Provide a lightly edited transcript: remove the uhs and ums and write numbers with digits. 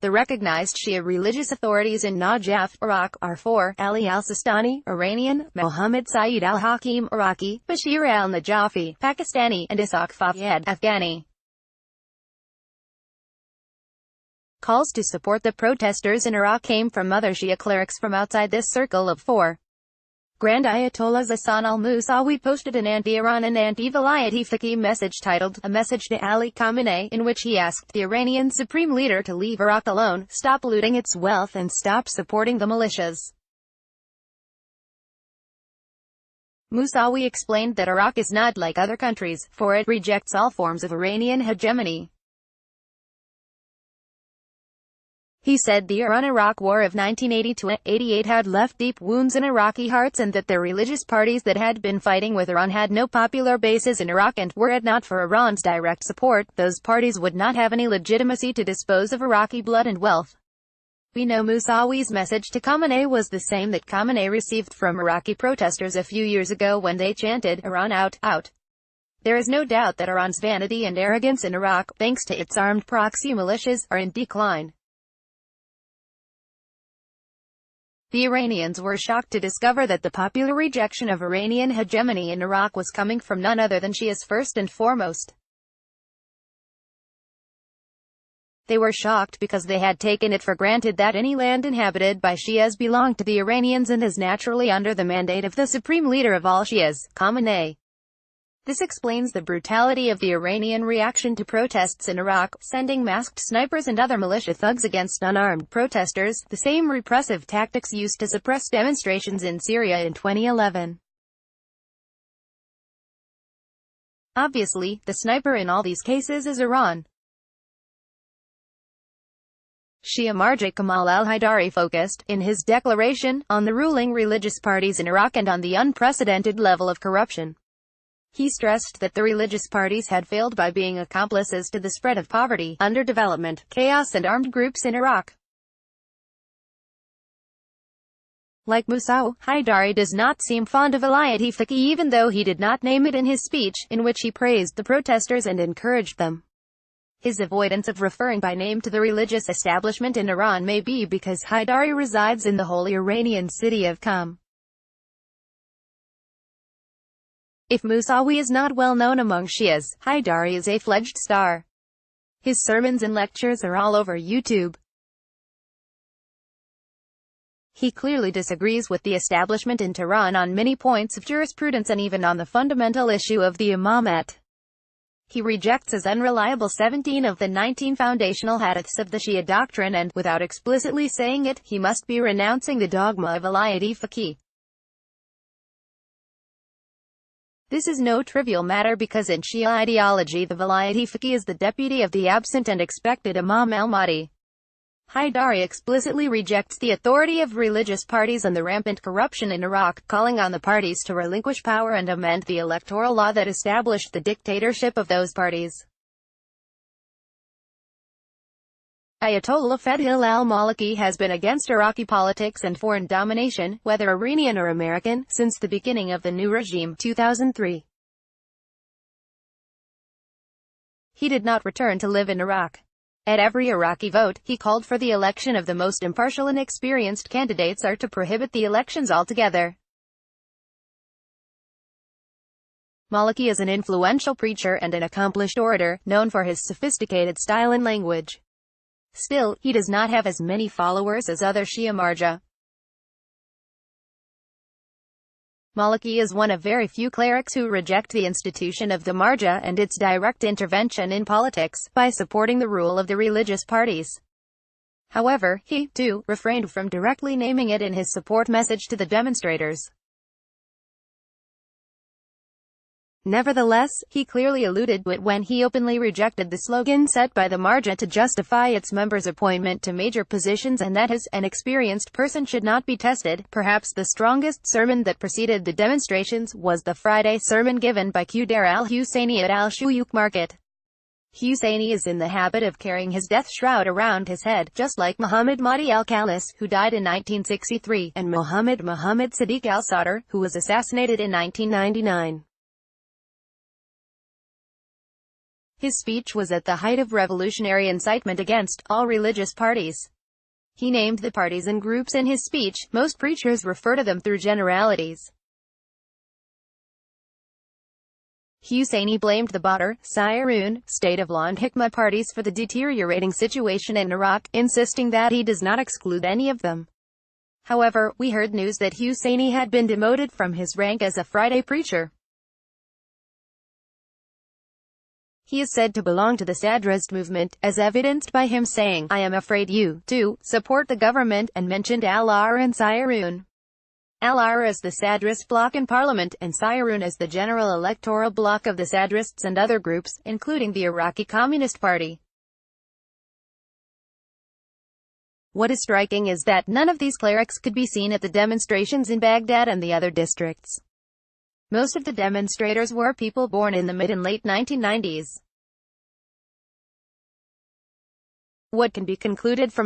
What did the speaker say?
The recognized Shia religious authorities in Najaf, Iraq, are 4. Ali al-Sistani, Iranian; Muhammad Saeed al-Hakim, Iraqi; Bashir al-Najafi, Pakistani; and Ishaq Fayyad, Afghani. Calls to support the protesters in Iraq came from other Shia clerics from outside this circle of 4. Grand Ayatollah Hassan al-Musawi posted an anti-Iran and anti-Velayati fiqh message titled, "A Message to Ali Khamenei," in which he asked the Iranian supreme leader to leave Iraq alone, stop looting its wealth and stop supporting the militias. Musawi explained that Iraq is not like other countries, for it rejects all forms of Iranian hegemony. He said the Iran-Iraq War of 1980–88 had left deep wounds in Iraqi hearts and that the religious parties that had been fighting with Iran had no popular bases in Iraq, and were it not for Iran's direct support, those parties would not have any legitimacy to dispose of Iraqi blood and wealth. We know Musawi's message to Khamenei was the same that Khamenei received from Iraqi protesters a few years ago when they chanted, "Iran out, out." There is no doubt that Iran's vanity and arrogance in Iraq, thanks to its armed proxy militias, are in decline. The Iranians were shocked to discover that the popular rejection of Iranian hegemony in Iraq was coming from none other than Shias first and foremost. They were shocked because they had taken it for granted that any land inhabited by Shias belonged to the Iranians and is naturally under the mandate of the supreme leader of all Shias, Khamenei. This explains the brutality of the Iranian reaction to protests in Iraq, sending masked snipers and other militia thugs against unarmed protesters, the same repressive tactics used to suppress demonstrations in Syria in 2011. Obviously, the sniper in all these cases is Iran. Shia Marja Kamal al-Haidari focused, in his declaration, on the ruling religious parties in Iraq and on the unprecedented level of corruption. He stressed that the religious parties had failed by being accomplices to the spread of poverty, underdevelopment, chaos and armed groups in Iraq. Like Musawi, Haidari does not seem fond of Velayati fiqh, even though he did not name it in his speech, in which he praised the protesters and encouraged them. His avoidance of referring by name to the religious establishment in Iran may be because Haidari resides in the holy Iranian city of Qom. If Musawi is not well known among Shias, Haidari is a fledged star. His sermons and lectures are all over YouTube. He clearly disagrees with the establishment in Tehran on many points of jurisprudence and even on the fundamental issue of the imamate. He rejects as unreliable 17 of the 19 foundational hadiths of the Shia doctrine and, without explicitly saying it, he must be renouncing the dogma of Velayati fiqh. This is no trivial matter because in Shia ideology the Velayati fiqh is the deputy of the absent and expected Imam al-Mahdi. Haidari explicitly rejects the authority of religious parties and the rampant corruption in Iraq, calling on the parties to relinquish power and amend the electoral law that established the dictatorship of those parties. Ayatollah Fadhil al-Maliki has been against Iraqi politics and foreign domination, whether Iranian or American, since the beginning of the new regime, 2003. He did not return to live in Iraq. At every Iraqi vote, he called for the election of the most impartial and experienced candidates or to prohibit the elections altogether. Maliki is an influential preacher and an accomplished orator, known for his sophisticated style and language. Still, he does not have as many followers as other Shia Marja. Maliki is one of very few clerics who reject the institution of the Marja and its direct intervention in politics, by supporting the rule of the religious parties. However, he, too, refrained from directly naming it in his support message to the demonstrators. Nevertheless, he clearly alluded to it when he openly rejected the slogan set by the Marja to justify its members' appointment to major positions, and that an experienced person should not be tested. Perhaps the strongest sermon that preceded the demonstrations was the Friday sermon given by Qudar al-Husseini at al-Shuyuk Market. Husseini is in the habit of carrying his death shroud around his head, just like Muhammad Mahdi al-Khalis, who died in 1963, and Muhammad Sadiq al-Sadr, who was assassinated in 1999. His speech was at the height of revolutionary incitement against all religious parties. He named the parties and groups in his speech. Most preachers refer to them through generalities. Husseini blamed the Badr, Sirun, state of law and Hikmah parties for the deteriorating situation in Iraq, insisting that he does not exclude any of them. However, we heard news that Husseini had been demoted from his rank as a Friday preacher. He is said to belong to the Sadrist movement, as evidenced by him saying, "I am afraid you, too, support the government," and mentioned al-Ahr and Sirun. Al-Ahr is the Sadrist bloc in parliament, and Sirun is the general electoral bloc of the Sadrists and other groups, including the Iraqi Communist Party. What is striking is that none of these clerics could be seen at the demonstrations in Baghdad and the other districts. Most of the demonstrators were people born in the mid and late 1990s. What can be concluded from